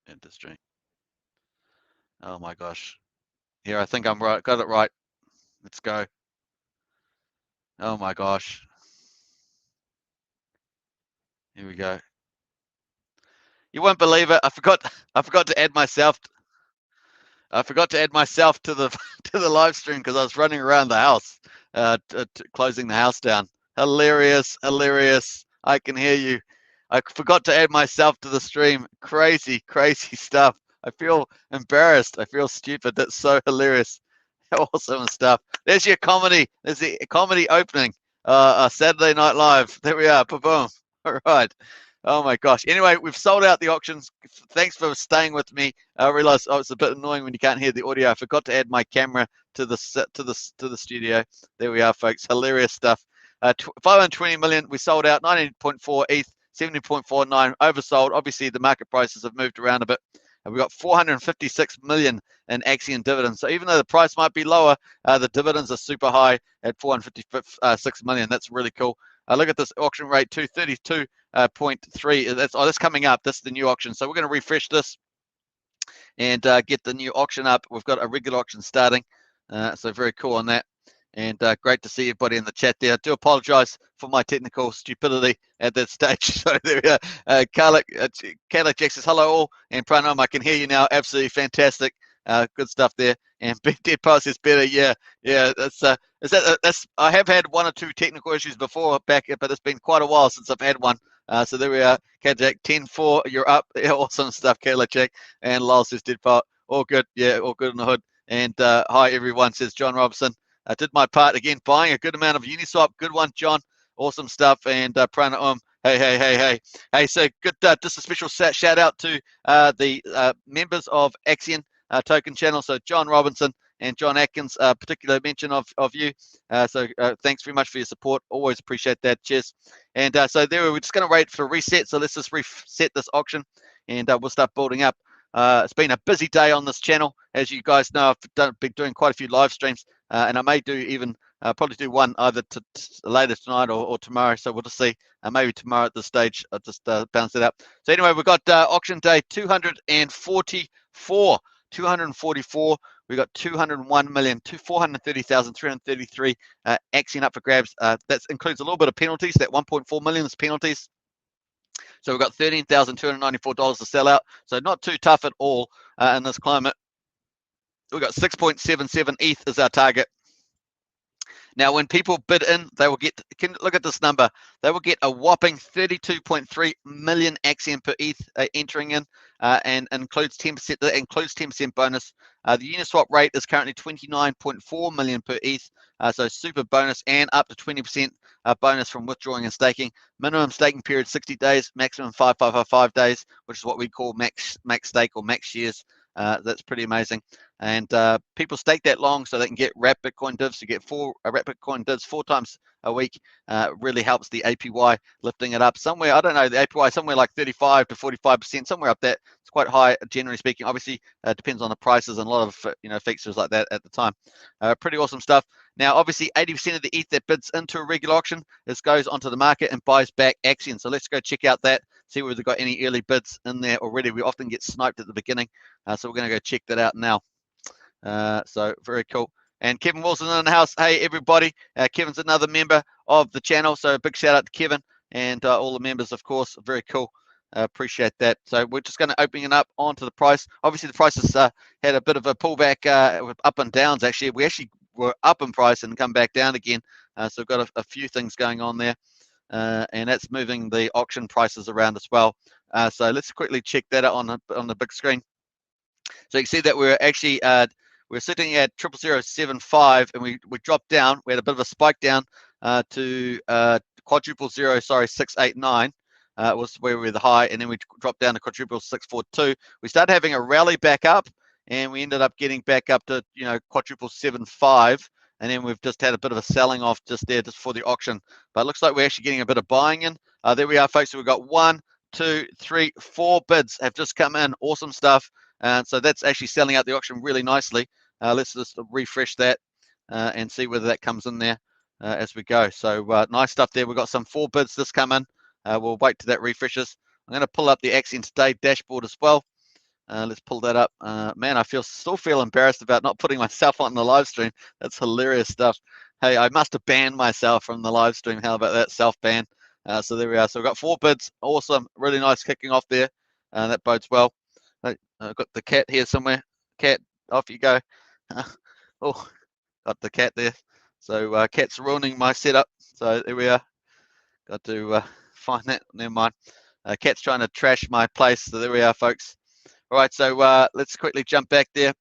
industry. Oh my gosh. Here, I think I'm right. Got it right. Let's go. Oh my gosh. Here we go. You won't believe it. I forgot to add myself. I forgot to add myself to the to the live stream because I was running around the house, closing the house down. Hilarious, hilarious. I can hear you. I forgot to add myself to the stream. Crazy, crazy stuff. I feel embarrassed. I feel stupid. That's so hilarious. Awesome stuff. There's your comedy. There's the comedy opening. Saturday Night Live. There we are. Boom. All right. Oh my gosh. Anyway, we've sold out the auctions. Thanks for staying with me. I realized it's a bit annoying when you can't hear the audio. I forgot to add my camera to the studio. There we are, folks. Hilarious stuff. 520 million. We sold out. 19.4 ETH. 70.49 oversold. Obviously, the market prices have moved around a bit. And we've got 456 million in Axion dividends. So even though the price might be lower, the dividends are super high at 456 million. That's really cool. Look at this auction rate, 232.3. That's coming up. This is the new auction. So we're going to refresh this and get the new auction up. We've got a regular auction starting. So very cool on that. And great to see everybody in the chat there. I do apologize for my technical stupidity at that stage. So there we are. Carla Jack says, hello all. And Pranam, I can hear you now. Absolutely fantastic. Good stuff there. And Dead Power says better. Yeah. That's I have had one or two technical issues before back, but it's been quite a while since I've had one. So there we are. Jack 10-4, you're up. Yeah, awesome stuff, Kayla Jack. And Lyle says Dead Power. All good. Yeah, all good in the hood. And hi everyone, says John Robinson. I did my part again, buying a good amount of Uniswap. Good one, John. Awesome stuff. And Prana hey. So good. Just a special shout out to the members of Axion token channel. So John Robinson and John Atkins, particular mention of you. So thanks very much for your support. Always appreciate that. Cheers. And so there we're just going to wait for a reset. So let's just reset this auction, and we'll start building up. It's been a busy day on this channel. As you guys know, I've been doing quite a few live streams, and I may do even probably do one either later tonight or tomorrow. So we'll just see. Maybe tomorrow at this stage. I'll just bounce it up. So anyway, we've got auction day 244. 244. We got 201,430,333 Axion up for grabs. That includes a little bit of penalties. That 1.4 million is penalties. So we've got $13,294 to sell out. So not too tough at all in this climate. We've got 6.77 ETH is our target. Now, when people bid in, they will get, look at this number, they will get a whopping 32.3 million Axion per ETH entering in, and includes 10%, that includes 10% bonus. The Uniswap rate is currently 29.4 million per ETH, so super bonus and up to 20% bonus from withdrawing and staking. Minimum staking period 60 days, maximum 5 days, which is what we call max stake or max shares. That's pretty amazing. And people stake that long so they can get wrap Bitcoin divs. To get wrap Bitcoin divs 4 times a week really helps the APY, lifting it up somewhere. I don't know, the APY somewhere like 35 to 45%, somewhere up there. It's quite high, generally speaking. Obviously, depends on the prices and a lot of features like that at the time. Pretty awesome stuff. Now, obviously, 80% of the ETH that bids into a regular auction goes onto the market and buys back Axion. So let's go check out that. See whether they've got any early bids in there already. We often get sniped at the beginning, so we're going to go check that out now. So very cool. And Kevin Wilson in the house. Hey everybody, Kevin's another member of the channel, so big shout out to Kevin and all the members, of course. Very cool. Appreciate that. So we're just going to open it up onto the price. Obviously the price has had a bit of a pullback with up and downs. Actually, we actually were up in price and come back down again. So we've got a few things going on there, and that's moving the auction prices around as well. So let's quickly check that out on the big screen. So you can see that we're actually we're sitting at 00075, and we dropped down. We had a bit of a spike down to 689. Was where we were the high, and then we dropped down to 642. We started having a rally back up, and we ended up getting back up to 775, and then we've just had a bit of a selling off just there just for the auction. But it looks like we're actually getting a bit of buying in. There we are, folks. So we've got 1, 2, 3, 4 bids have just come in. Awesome stuff. And so that's actually selling out the auction really nicely. Let's just refresh that and see whether that comes in there as we go. So nice stuff there. We've got some 4 bids this come in. We'll wait till that refreshes. I'm going to pull up the Axion Today dashboard as well. Let's pull that up. Man, I still feel embarrassed about not putting myself on the live stream. That's hilarious stuff. Hey, I must have banned myself from the live stream. How about that, self-ban? So there we are. So we've got 4 bids. Awesome. Really nice kicking off there. That bodes well. I've got the cat here somewhere. Cat, off you go. Oh, got the cat there. So cat's ruining my setup. So there we are. Got to find that. Never mind. Cat's trying to trash my place. So there we are, folks. All right, so let's quickly jump back there.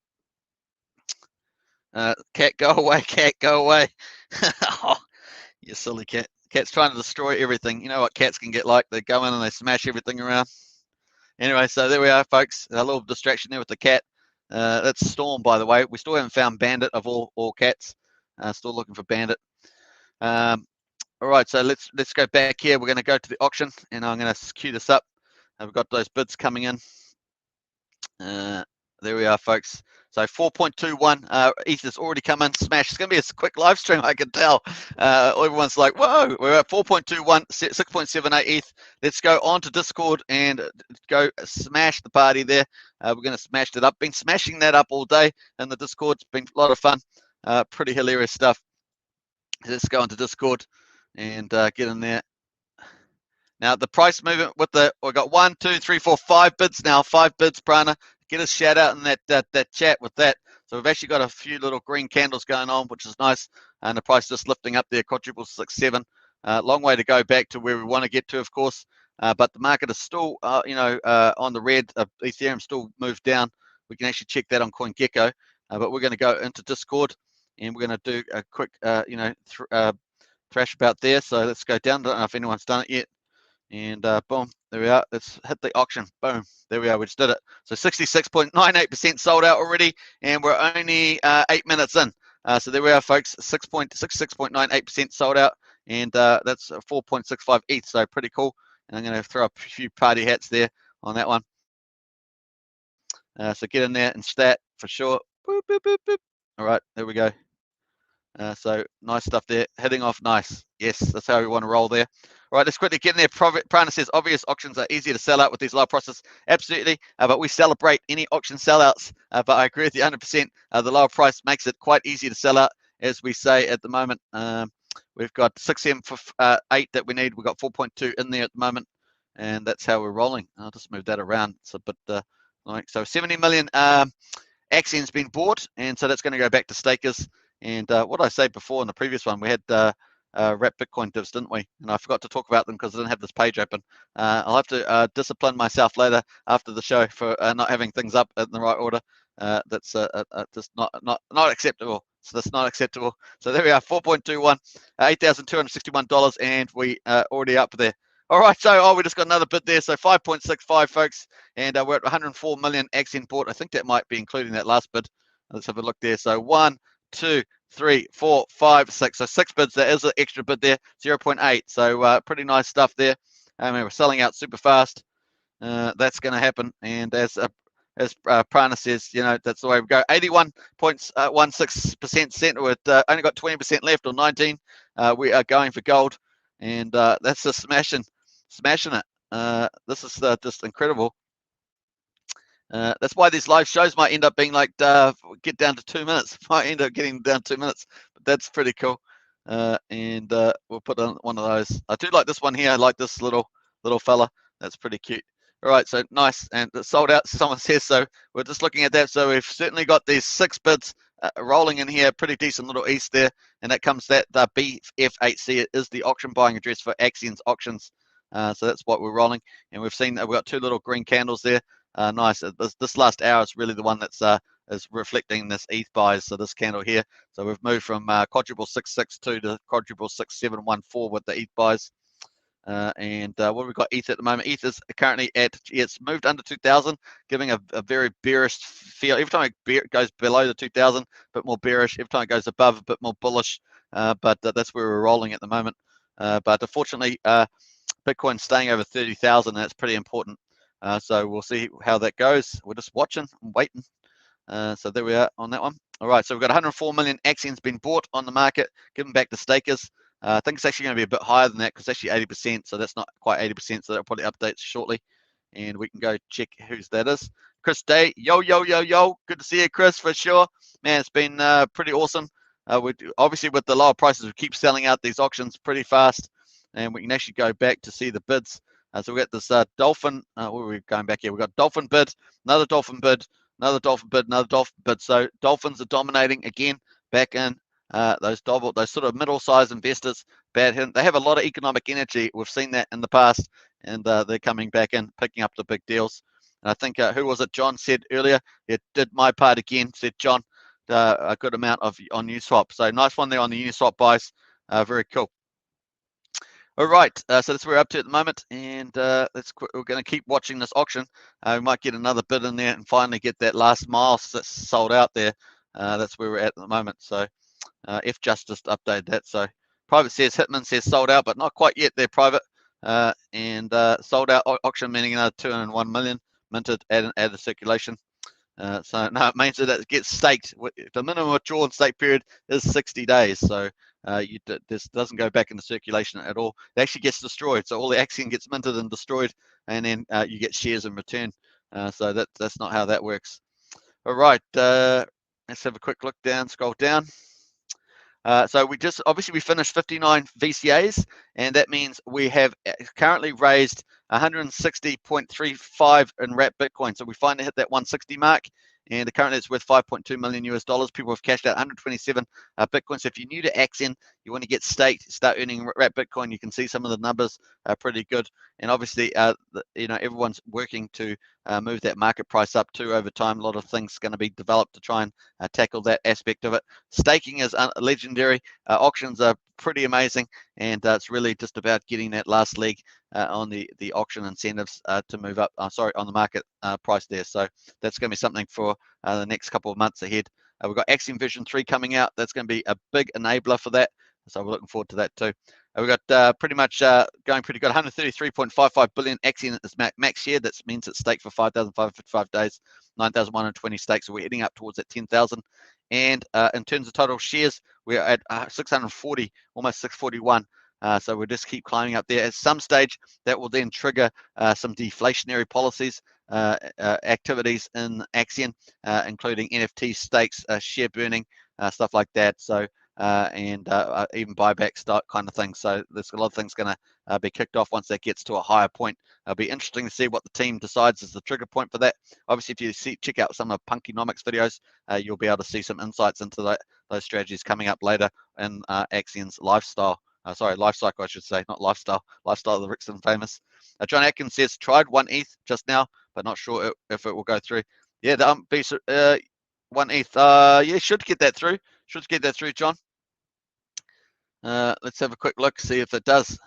Cat, go away. Cat, go away. Oh, you silly cat. Cat's trying to destroy everything. You know what cats can get like? They go in and they smash everything around. Anyway, so there we are, folks. A little distraction there with the cat. That's Storm, by the way. We still haven't found Bandit of all cats. Still looking for Bandit. All right, so let's go back here. We're going to go to the auction, and I'm going to queue this up. We've got those bids coming in. There we are, folks. So 4.21 ETH has already come in, smash. It's going to be a quick live stream, I can tell. Everyone's like, whoa, we're at 4.21, 6.78 ETH. Let's go on to Discord and go smash the party there. We're going to smash it up. Been smashing that up all day in the Discord. It's been a lot of fun. Pretty hilarious stuff. Let's go into Discord and get in there. Now the price movement with we've got 1, 2, 3, 4, 5 bids now. 5 bids, Prana. Get a shout out in that chat with that. So we've actually got a few little green candles going on, which is nice, and the price just lifting up there, quadruple 6.7. Long way to go back to where we want to get to, of course, but the market is still, on the red. Ethereum still moved down. We can actually check that on CoinGecko, but we're going to go into Discord and we're going to do a quick, thrash about there. So let's go down. I don't know if anyone's done it yet. And boom, there we are. Let's hit the auction. Boom, there we are. We just did it. So 66.98% sold out already, and we're only 8 minutes in. So there we are, folks. 66.98% sold out, and that's 4.65 ETH. So pretty cool. And I'm going to throw a few party hats there on that one. So get in there and stat for sure. Boop, boop, boop, boop. All right, there we go. So nice stuff there, heading off nice. Yes, that's how we want to roll there. All right, let's quickly get in there. Prana says obvious auctions are easier to sell out with these live process. Absolutely, but we celebrate any auction sellouts. But I agree with you 100%. The lower price makes it quite easy to sell out, as we say at the moment. We've got 6M for 8 that we need. We've got 4.2 in there at the moment, and that's how we're rolling. I'll just move that around. It's a bit so 70 million Axion's been bought, and so that's going to go back to stakers. And what I said before in the previous one, we had wrap Bitcoin divs, didn't we? And I forgot to talk about them because I didn't have this page open. I'll have to discipline myself later after the show for not having things up in the right order. That's just not acceptable. So that's not acceptable. So there we are, 4.21, $8,261, and we already up there. All right, so we just got another bid there. So 5.65, folks, and we're at 104 million Axion bought. I think that might be including that last bid. Let's have a look there. So 1, 2, 3, 4, 5, 6. So 6 bids. There is an extra bid there, 0.8. So pretty nice stuff there. We're selling out super fast. That's going to happen. And as Prana says, that's the way we go. 81.16% sent. With only got 20% left, or 19. We are going for gold, and that's just smashing it. This is just incredible. That's why these live shows might end up being like get down to 2 minutes. Might end up getting down 2 minutes, but that's pretty cool. And we'll put on one of those. I do like this one here. I like this little fella. That's pretty cute. All right, so nice, and it's sold out. Someone says so. We're just looking at that. So we've certainly got these 6 bids rolling in here. Pretty decent little east there, and that comes that the BF8C is the auction buying address for Axion's auctions. So that's what we're rolling, and we've seen that we've got 2 little green candles there. Nice. This last hour is really the one that's is reflecting this ETH buys. So this candle here. So we've moved from quadruple 662 to quadruple 6714 with the ETH buys. And what have we got ETH at the moment? ETH is currently at, it's moved under 2,000, giving a very bearish feel. Every time it goes below the 2,000, a bit more bearish. Every time it goes above, a bit more bullish. But that's where we're rolling at the moment. But unfortunately, Bitcoin's staying over 30,000. That's pretty important. So we'll see how that goes. We're just watching and waiting. So there we are on that one. All right, so we've got 104 million Axion's been bought on the market, given back to stakers. I think it's actually going to be a bit higher than that because it's actually 80%, so that's not quite 80%, so that'll probably update shortly. and we can go check whose that is. Chris Day, yo, good to see you, Chris, for sure. Man, it's been pretty awesome. Obviously, with the lower prices, we keep selling out these auctions pretty fast, and we can actually go back to see the bids. So we got this dolphin. Where are we going back here? We got dolphin bid, another dolphin bid, another dolphin bid, another dolphin bid. So dolphins are dominating again back in. Those sort of middle-sized investors, bad hit. They have a lot of economic energy. We've seen that in the past, and they're coming back in, picking up the big deals. And I think who was it? John said earlier. It did my part again. Said John, a good amount on Uniswap. So nice one there on the Uniswap buys. Very cool. All right, so that's where we're up to at the moment, and we're going to keep watching this auction. We might get another bid in there and finally get that last mile that's sold out there. That's where we're at the moment. So F Justice updated that. So private says Hitman says sold out, but not quite yet. They're private, and sold out auction meaning another 201 million minted added circulation. So no, it means that it gets staked. The minimum withdrawal and stake period is 60 days. So this doesn't go back into circulation at all. It actually gets destroyed. So all the Axion gets minted and destroyed, and then you get shares in return. So that's not how that works. All right, let's have a quick look down. Scroll down. So we finished 59 VCAs, and that means we have currently raised 160.35 in wrapped Bitcoin. So we finally hit that 160 mark, and currently it's worth 5.2 million US dollars. People have cashed out 127 Bitcoin. So if you're new to Axion, you want to get staked, start earning wrapped Bitcoin. You can see some of the numbers are pretty good, and obviously, everyone's working to move that market price up too over time. A lot of things going to be developed to try and tackle that aspect of it. Staking is legendary. Auctions are pretty amazing, and it's really just about getting that last leg on the auction incentives to move up. On the market price there. So that's going to be something for the next couple of months ahead. We've got Axion version 3 coming out. That's going to be a big enabler for that. So we're looking forward to that too. We've got pretty much going pretty good. 133.55 billion Axion is max share. That means it's staked for 5,555 days, 9,120 stakes. So we're heading up towards that 10,000. And in terms of total shares, we're at 640, almost 641. So we'll just keep climbing up there. At some stage, that will then trigger some deflationary policies, activities in Axion, including NFT stakes, share burning, stuff like that. So and even buyback stock kind of thing. So there's a lot of things going to be kicked off once that gets to a higher point. It'll be interesting to see what the team decides is the trigger point for that. Obviously, if you check out some of Punkynomics videos, you'll be able to see some insights into those strategies coming up later in Axion's life cycle, I should say, not lifestyle. Lifestyle of the rich and famous. John Atkins says tried 1 ETH just now, but not sure if it will go through. Yeah, the 1 ETH. Yeah, should get that through. Should get that through, John. Let's have a quick look, see if it does.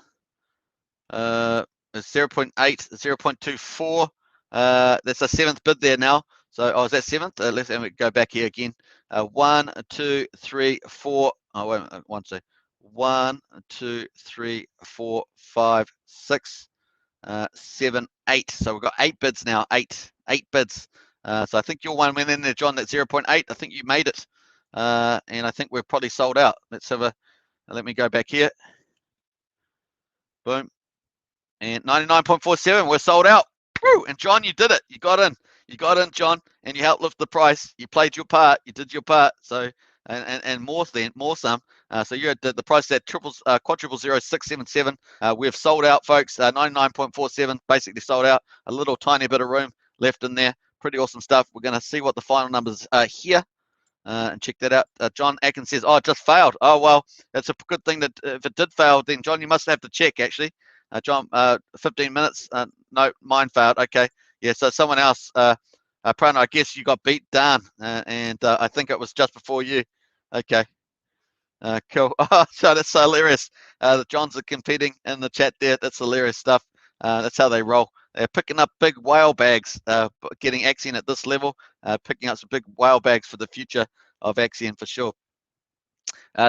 It's 0.8, 0.24. That's a 7th bid there now. So, is that 7th? Let's go back here again. 1, 2, 3, 4. Oh, wait a minute. 1, 2. 1, 2, 3, 4, 5, 6, 7, 8. So we've got 8 bids now. 8 bids. So I think your one went in there, John. That's 0.8. I think you made it. And I think we're probably sold out. Let's have let me go back here. Boom. And 99.47, we're sold out. Woo! And John, you did it. You got in. You got in, John, and you helped lift the price. You played your part. You did your part. So and more some. So you're at the price at quadruple 0677. We've sold out, folks. 99.47, basically sold out. A little tiny bit of room left in there. Pretty awesome stuff. We're going to see what the final numbers are here. And check that out. John Atkins says, oh, it just failed. Oh, well, that's a good thing that if it did fail, then, John, you must have to check, actually. John, 15 minutes. No, mine failed. Okay. Yeah, so someone else, Prana, I guess you got beat down, and I think it was just before you. Okay. Cool. Oh, so that's so hilarious. The Johns are competing in the chat there. That's hilarious stuff. That's how they roll. They're picking up big whale bags, getting Axion at this level, picking up some big whale bags for the future of Axion for sure.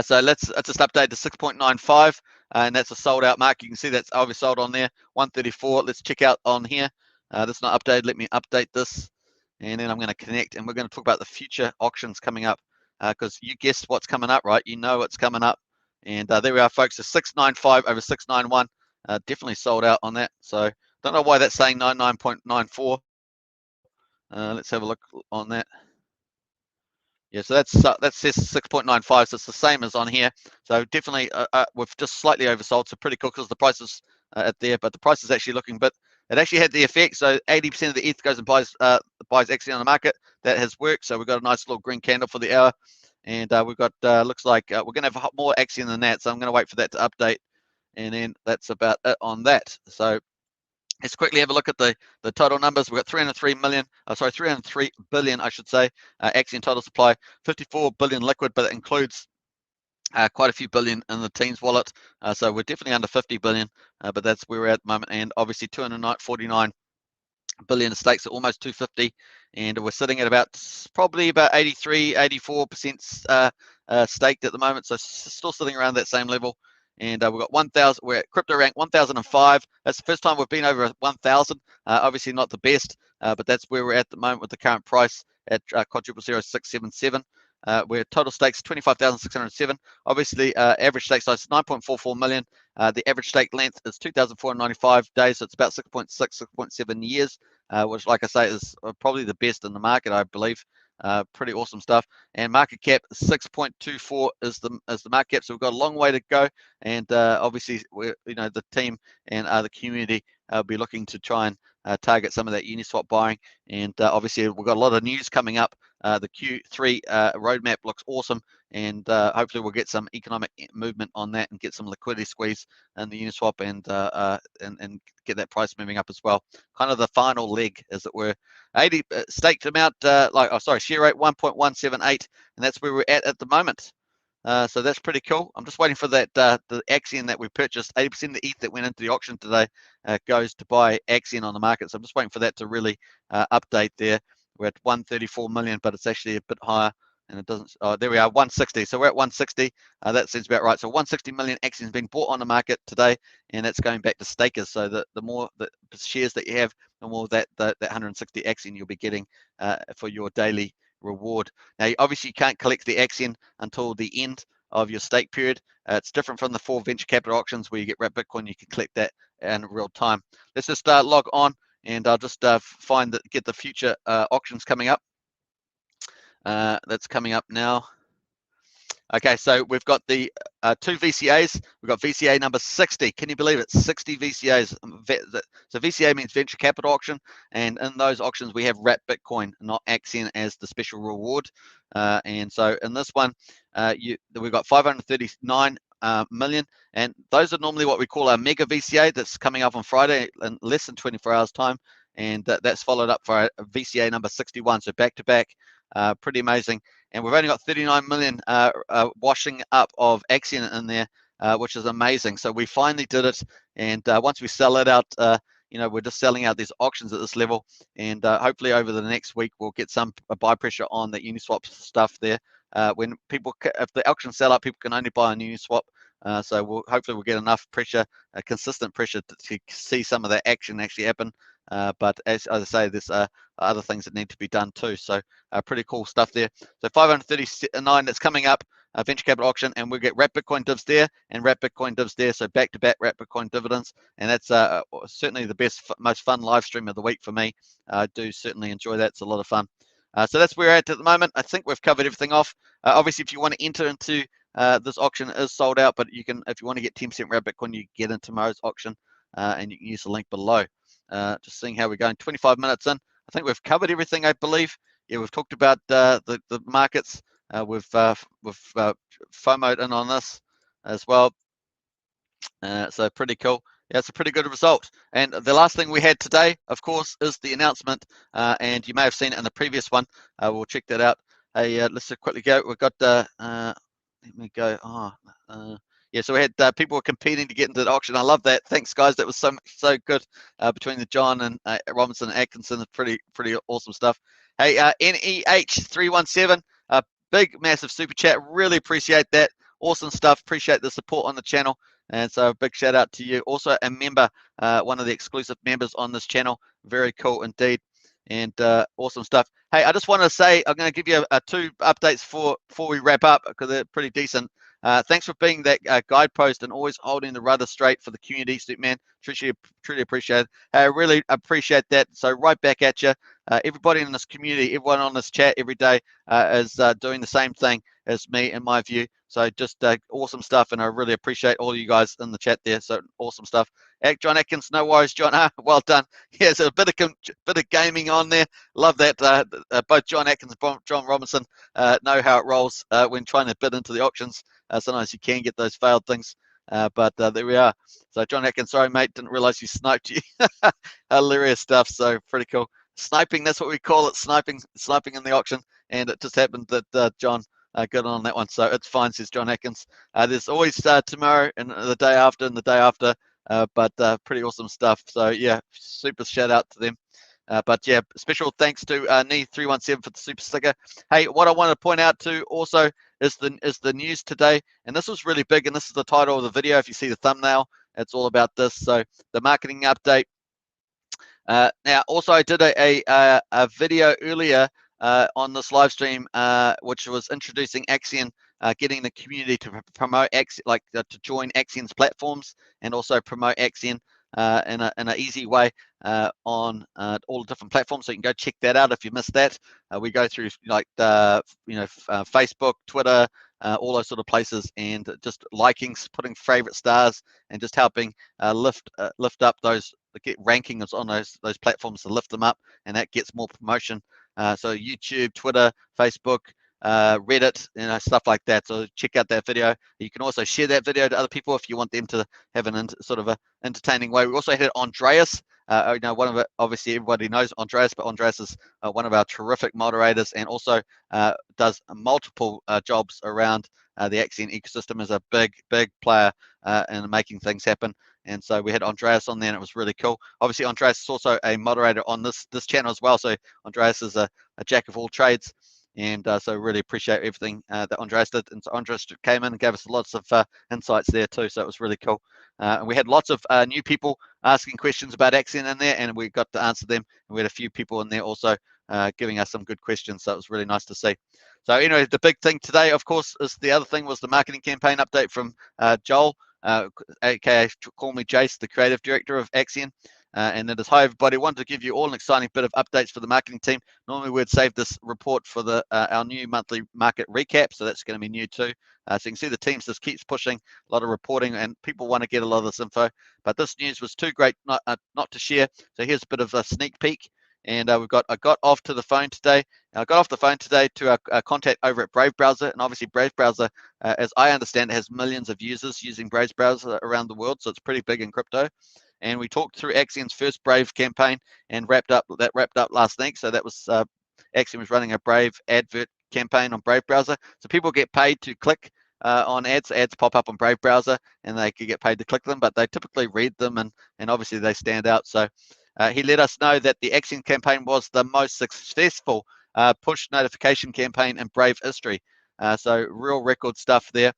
So let's just update to 6.95, and that's a sold out mark. You can see that's oversold on there, 134. Let's check out on here. That's not updated. Let me update this, and then I'm going to connect, and we're going to talk about the future auctions coming up, because you guessed what's coming up, right? You know what's coming up, and there we are, folks. So 695 over 691, definitely sold out on that. So Don't know why that's saying 99.94. Let's have a look on that. Yeah, so that says 6.95, so it's the same as on here. So definitely, we've just slightly oversold. So pretty cool because the price is at there, but the price is actually looking. But it actually had the effect. So 80% of the ETH goes and buys Axion on the market. That has worked. So we've got a nice little green candle for the hour, and we've got looks like we're going to have more Axion than that. So I'm going to wait for that to update, and then that's about it on that. So let's quickly have a look at the total numbers. We've got 303 billion, I should say, Axion total supply, 54 billion liquid, but it includes quite a few billion in the team's wallet. So we're definitely under 50 billion, but that's where we're at the moment. And obviously 249 billion stakes at almost 250, and we're sitting at probably about 84% staked at the moment. So still sitting around that same level. And we've got 1,000. We're at crypto rank 1,005. That's the first time we've been over 1,000. Obviously not the best, but that's where we're at the moment with the current price at quadruple 0677. We're total stakes 25,607. Obviously, average stake size 9.44 million. The average stake length is 2,495 days, so it's about 6.6, 6.7 years, which, like I say, is probably the best in the market, I believe. Pretty awesome stuff. And market cap 6.24 is the market cap, so we've got a long way to go. And obviously, the team and the community will be looking to try and target some of that Uniswap buying. And obviously, we've got a lot of news coming up. The Q3 roadmap looks awesome, and hopefully we'll get some economic movement on that and get some liquidity squeeze in the Uniswap and get that price moving up as well. Kind of the final leg, as it were. 80 staked amount, share rate 1.178, and that's where we're at the moment. So that's pretty cool. I'm just waiting for that the Axion that we purchased. 80% of the ETH that went into the auction today goes to buy Axion on the market. So I'm just waiting for that to really update there. We're at 134 million, but it's actually a bit higher, and it doesn't. Oh, there we are, 160. So we're at 160. That seems about right. So 160 million Axion's been bought on the market today, and that's going back to stakers. So the more the shares that you have, the more that 160 Axion you'll be getting for your daily reward. Now, obviously, you can't collect the Axion until the end of your stake period. It's different from the 4 venture capital auctions where you get wrapped Bitcoin. You can collect that in real time. Let's just log on, and I'll just get the future auctions coming up. That's coming up now. Okay, so we've got the 2 VCAs. We've got VCA number 60. Can you believe it? 60 VCAs. So VCA means venture capital auction, and in those auctions we have wrapped Bitcoin, not Axion, as the special reward. And so in this one, we've got 539 million, and those are normally what we call our mega VCA. That's coming up on Friday in less than 24 hours time, and that's followed up for a VCA number 61. So back to back, pretty amazing. And we've only got 39 million washing up of Axion in there, which is amazing. So we finally did it, and once we sell it out, we're just selling out these auctions at this level, and hopefully over the next week we'll get some buy pressure on the Uniswap stuff there. When if the auctions sell out, people can only buy on Uniswap. So hopefully we'll get enough pressure, consistent pressure to see some of that action actually happen. But as I say, there's other things that need to be done too. So pretty cool stuff there. So 539 that's coming up, venture capital auction, and we'll get wrapped Bitcoin divs there and wrapped Bitcoin divs there. So back to back wrapped Bitcoin dividends, and that's certainly the best, most fun live stream of the week for me. I do certainly enjoy that. It's a lot of fun. So that's where we're at the moment. I think we've covered everything off. Obviously, if you want to enter into this auction, it is sold out, but you can, if you want to get 10% wrapped Bitcoin, you can get in tomorrow's auction, and you can use the link below. Just seeing how we're going. 25 minutes in. I think we've covered everything, I believe. Yeah, we've talked about the markets. We've FOMO'd in on this as well. So pretty cool. Yeah, it's a pretty good result. And the last thing we had today, of course, is the announcement. And you may have seen it in the previous one. We'll check that out. Hey, let's quickly go. We've got let me go. Yeah, so we had people were competing to get into the auction. I love that. Thanks, guys. That was so good between the John and Robinson and Atkinson. Pretty awesome stuff. Hey, NEH317, big massive super chat. Really appreciate that. Awesome stuff. Appreciate the support on the channel. And so a big shout out to you. Also a member, one of the exclusive members on this channel. Very cool indeed. And awesome stuff. Hey, I just want to say I'm going to give you 2 updates before we wrap up, because they're pretty decent. Thanks for being that guidepost and always holding the rudder straight for the community, Superman. truly appreciate it. I really appreciate that. So right back at you. Everybody in this community, everyone on this chat every day is doing the same thing as me, in my view. So just awesome stuff, and I really appreciate all you guys in the chat there. So awesome stuff. John Atkins, no worries, John. Well done. Yeah, so a bit of gaming on there. Love that. Both John Atkins and John Robinson know how it rolls when trying to bid into the auctions. Sometimes you can get those failed things, but there we are. So John Atkins, sorry mate, didn't realize you sniped you. Hilarious stuff. So pretty cool. Sniping, that's what we call it. Sniping in the auction, and it just happened that John got on that one. So it's fine, says John Atkins. There's always tomorrow and the day after and the day after. But pretty awesome stuff. So yeah, super shout out to them. But yeah, special thanks to Nee317 for the super sticker. Hey, what I want to point out to also is the news today, and this was really big, and this is the title of the video. If you see the thumbnail, it's all about this. So the marketing update. Now, also I did a video earlier on this live stream, which was introducing Axion, getting the community to promote Axion, to join Axion's platforms, and also promote Axion in an easy way on all the different platforms. So you can go check that out if you missed that. We go through Facebook, Twitter, all those sort of places, and just liking, putting favorite stars, and just helping lift up those, get rankings on those platforms to lift them up, and that gets more promotion. So YouTube, Twitter, Facebook, Reddit, stuff like that. So check out that video. You can also share that video to other people if you want them to have sort of a entertaining way. We also had Andreas. One of it, obviously everybody knows Andreas, but Andreas is one of our terrific moderators, and also does multiple jobs around the Axion ecosystem, as a big player in making things happen. And so we had Andreas on there, and it was really cool. Obviously, Andreas is also a moderator on this channel as well. So Andreas is a jack of all trades. And so really appreciate everything that Andreas did. And so Andreas came in and gave us lots of insights there too. So it was really cool. And we had lots of new people asking questions about Axion in there, and we got to answer them. And we had a few people in there also giving us some good questions. So it was really nice to see. So anyway, the big thing today, of course, is the other thing was the marketing campaign update from Joel, aka call me Jace, the creative director of Axion. And that is, hi everybody, wanted to give you all an exciting bit of updates for the marketing team. Normally we'd save this report for our new monthly market recap, so that's going to be new too. So you can see the team just keeps pushing a lot of reporting, and people want to get a lot of this info, but this news was too great not to share. So here's a bit of a sneak peek. And I got off the phone today to our contact over at Brave Browser. And obviously Brave Browser, as I understand it, has millions of users using Brave Browser around the world, so it's pretty big in crypto. And we talked through Axion's first Brave campaign and wrapped up last week. So that was Axion was running a Brave Advert campaign on Brave Browser. So people get paid to click on ads. Ads pop up on Brave Browser, and they could get paid to click them, but they typically read them, and obviously they stand out. So he let us know that the Axion campaign was the most successful push notification campaign in Brave history. So real record stuff there,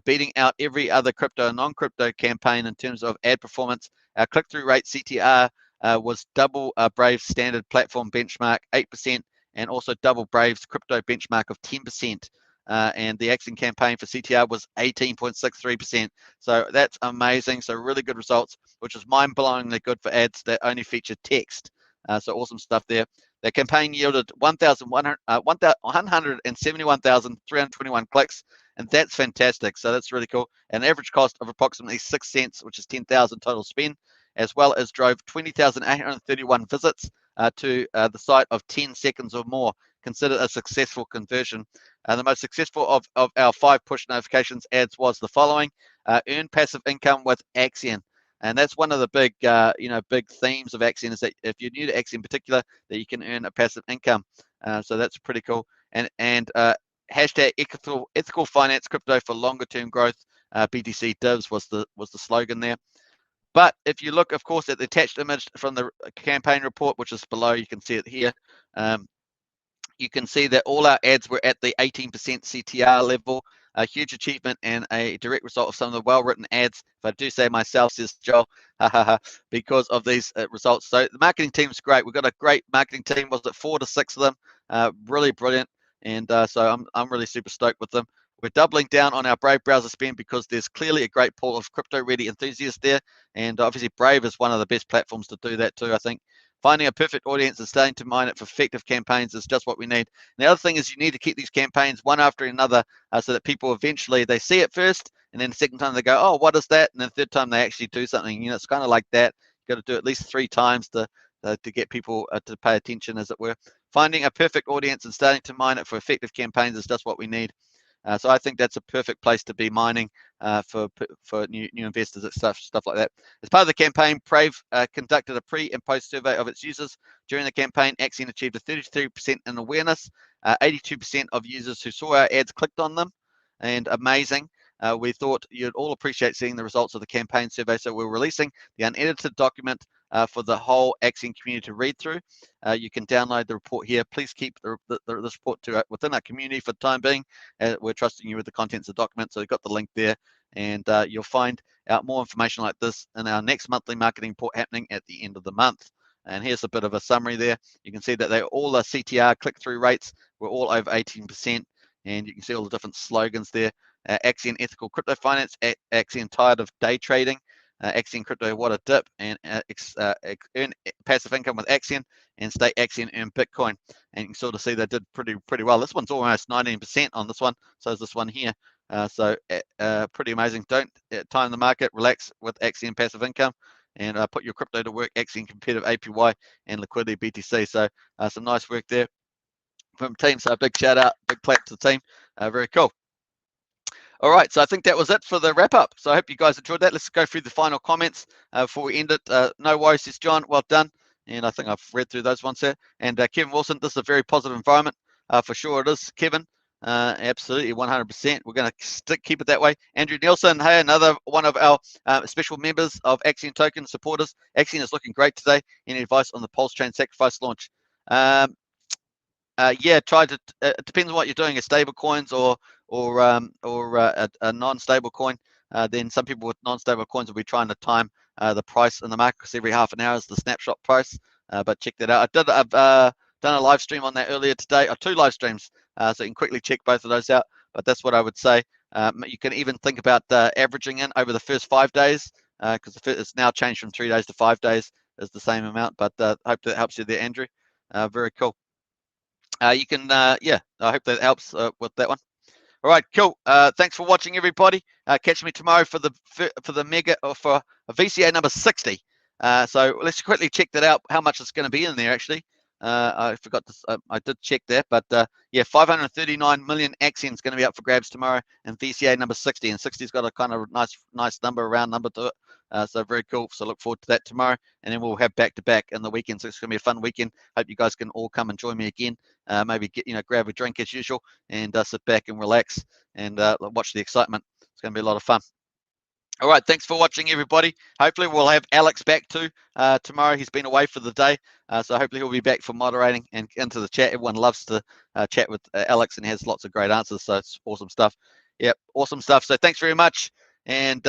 beating out every other crypto and non-crypto campaign in terms of ad performance. Our click-through rate CTR was double Brave's standard platform benchmark, 8%, and also double Brave's crypto benchmark of 10%. And the Axion campaign for CTR was 18.63%. So that's amazing. So really good results, which is mind-blowingly good for ads that only feature text. So awesome stuff there. The campaign yielded 171,321 clicks, and that's fantastic. So that's really cool. An average cost of approximately 6 cents, which is 10,000 total spend, as well as drove 20,831 visits to the site of 10 seconds or more. Considered a successful conversion. The most successful of our 5 push notifications ads was the following: earn passive income with Axion. And that's one of the big, big themes of Axion, is that if you're new to Axion in particular, that you can earn a passive income. So that's pretty cool. And hashtag ethical finance crypto for longer term growth. BTC divs was the slogan there. But if you look, of course, at the attached image from the campaign report, which is below, you can see it here. You can see that all our ads were at the 18% CTR level, a huge achievement and a direct result of some of the well-written ads, if I do say myself, says Joel, because of these results. So the marketing team is great. We've got a great marketing team. Was it 4 to 6 of them? Really brilliant. And so I'm really super stoked with them. We're doubling down on our Brave browser spend because there's clearly a great pool of crypto-ready enthusiasts there, and obviously Brave is one of the best platforms to do that too, I think. Finding a perfect audience and starting to mine it for effective campaigns is just what we need. And the other thing is you need to keep these campaigns one after another so that people eventually, they see it first, and then the second time they go, oh, what is that? And then the third time they actually do something. You know, it's kind of like that. You've got to do it at least 3 times to get people to pay attention, as it were. Finding a perfect audience and starting to mine it for effective campaigns is just what we need. So I think that's a perfect place to be mining for new investors and stuff like that. As part of the campaign, Brave conducted a pre and post survey of its users. During the campaign, Axion achieved a 33% in awareness. 82% of users who saw our ads clicked on them, and amazing. We thought you'd all appreciate seeing the results of the campaign survey, so we're releasing the unedited document for the whole Axion community to read through. You can download the report here. Please keep the report within our community for the time being. We're trusting you with the contents of the document, so you've got the link there, and you'll find out more information like this in our next monthly marketing report happening at the end of the month. And here's a bit of a summary there. You can see that they all are CTR click-through rates. We're all over 18%, and you can see all the different slogans there. Axion ethical crypto finance, Axion tired of day trading, Axion crypto what a dip, and earn passive income with Axion, and stay Axion earn Bitcoin. And you can sort of see they did pretty well. This one's almost 19% on this one, so is this one here. So pretty amazing. Don't time the market, relax with Axion passive income, and put your crypto to work. Axion competitive APY and liquidity BTC. So some nice work there from the team. So a big shout out, big clap to the team. Very cool. All right, so I think that was it for the wrap up. So I hope you guys enjoyed that. Let's go through the final comments before we end it. No worries, says John. Well done. And I think I've read through those ones there. And Kevin Wilson, this is a very positive environment. For sure it is, Kevin. Absolutely, 100%. We're going to keep it that way. Andrew Nielsen, hey, another one of our special members of Axion Token supporters. Axion is looking great today. Any advice on the Pulsechain Sacrifice launch? Yeah, try to. It depends on what you're doing. A stable coins or a non-stable coin. Then some people with non-stable coins will be trying to time the price in the market, because every half an hour is the snapshot price. But check that out. I've done a live stream on that earlier today, or 2 live streams, so you can quickly check both of those out. But that's what I would say. You can even think about averaging in over the first 5 days, because it's now changed from 3 days to 5 days is the same amount. But hope that helps you there, Andrew. Very cool. You can, yeah, I hope that helps with that one. All right, cool. Thanks for watching, everybody. Catch me tomorrow for the mega, or for a VCA number 60. So let's quickly check that out, how much it's going to be in there, actually. I forgot to, I did check that, but yeah, 539 million Axion is going to be up for grabs tomorrow, and VCA number 60, and 60's got a kind of nice number, round number to it. So very cool. So look forward to that tomorrow, and then we'll have back-to-back in the weekend. So it's going to be a fun weekend. Hope you guys can all come and join me again. Maybe grab a drink as usual, and sit back and relax and watch the excitement. It's going to be a lot of fun. All right, thanks for watching, everybody. Hopefully we'll have Alex back too tomorrow. He's been away for the day, so hopefully he'll be back for moderating and into the chat. Everyone loves to chat with Alex, and he has lots of great answers, so it's awesome stuff. Yep, awesome stuff. So thanks very much, and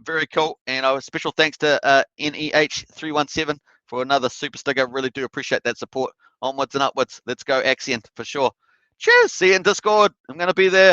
very cool. And a special thanks to NEH317 for another super sticker. Really do appreciate that support. Onwards and upwards. Let's go Axion for sure. Cheers. See you in Discord. I'm going to be there.